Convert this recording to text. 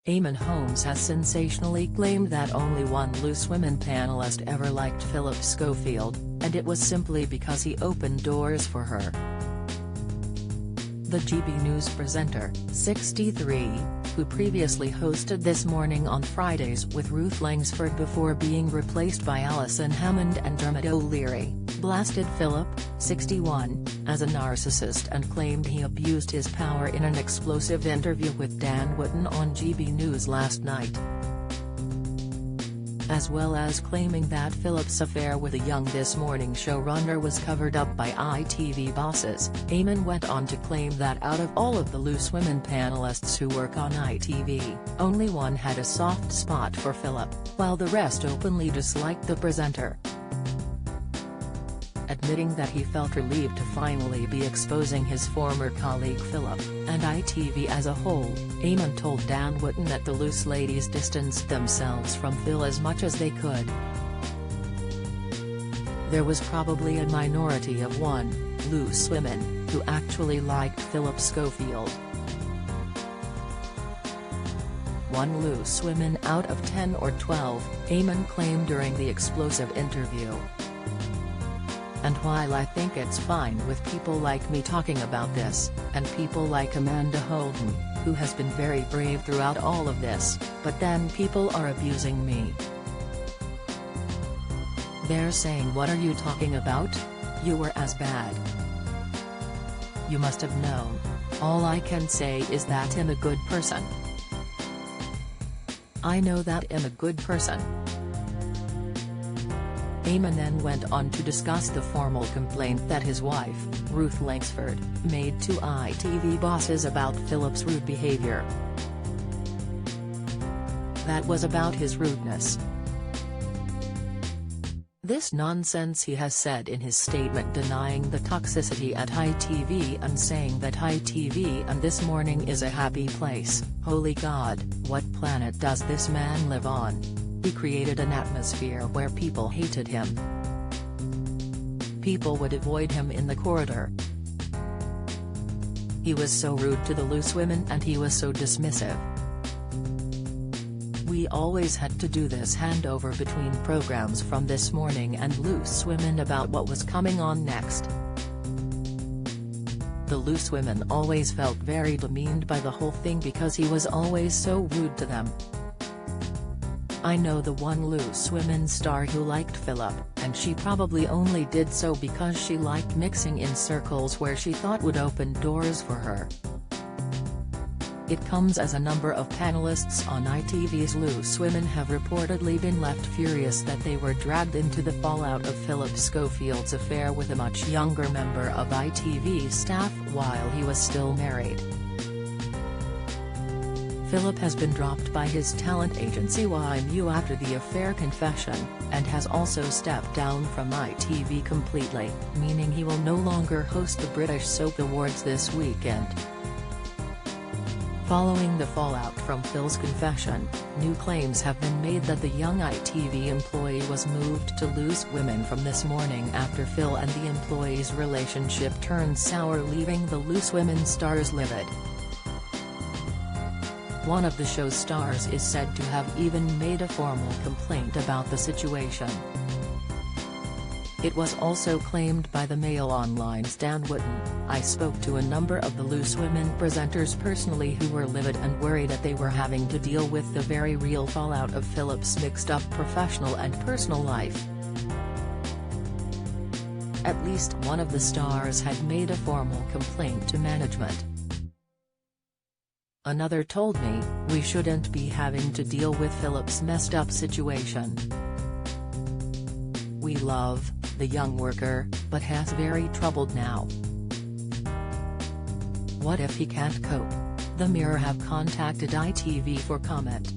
Eamonn Holmes has sensationally claimed that only one Loose Women panelist ever liked Phillip Schofield, and it was simply because he opened doors for her. The GB News presenter, 63, who previously hosted This Morning on Fridays with Ruth Langsford before being replaced by Alison Hammond and Dermot O'Leary, blasted Phillip, 61, as a narcissist and claimed he abused his power in an explosive interview with Dan Wootton on GB News last night. As well as claiming that Phillip's affair with a young This Morning showrunner was covered up by ITV bosses, Eamonn went on to claim that out of all of the Loose Women panellists who work on ITV, only one had a soft spot for Phillip, while the rest openly disliked the presenter. Admitting that he felt relieved to finally be exposing his former colleague Phillip, and ITV as a whole, Eamonn told Dan Wootton that the Loose ladies distanced themselves from Phil as much as they could. There was probably a minority of one, Loose Women, who actually liked Phillip Schofield. One Loose Women out of 10 or 12, Eamonn claimed during the explosive interview. And while I think it's fine with people like me talking about this, and people like Amanda Holden, who has been very brave throughout all of this, but then people are abusing me. They're saying, what are you talking about? You were as bad. You must have known. All I can say is that I'm a good person. I know that I'm a good person. Eamonn then went on to discuss the formal complaint that his wife, Ruth Langsford, made to ITV bosses about Phillip's rude behavior. That was about his rudeness. This nonsense, he has said in his statement, denying the toxicity at ITV and saying that ITV and This Morning is a happy place. Holy God, what planet does this man live on? He created an atmosphere where people hated him. People would avoid him in the corridor. He was so rude to the Loose Women and he was so dismissive. We always had to do this handover between programs from This Morning and Loose Women about what was coming on next. The Loose Women always felt very demeaned by the whole thing because he was always so rude to them. I know the one Loose Women star who liked Phillip, and she probably only did so because she liked mixing in circles where she thought would open doors for her. It comes as a number of panellists on ITV's Loose Women have reportedly been left furious that they were dragged into the fallout of Phillip Schofield's affair with a much younger member of ITV staff while he was still married. Phillip has been dropped by his talent agency YMU after the affair confession, and has also stepped down from ITV completely, meaning he will no longer host the British Soap Awards this weekend. Following the fallout from Phil's confession, new claims have been made that the young ITV employee was moved to Loose Women from This Morning after Phil and the employee's relationship turned sour, leaving the Loose Women stars livid. One of the show's stars is said to have even made a formal complaint about the situation. It was also claimed by the Mail Online's Dan Wootton, I spoke to a number of the Loose Women presenters personally who were livid and worried that they were having to deal with the very real fallout of Phillip's mixed-up professional and personal life. At least one of the stars had made a formal complaint to management. Another told me, we shouldn't be having to deal with Phillip's messed up situation. We love the young worker, but has very troubled now. What if he can't cope? The Mirror have contacted ITV for comment.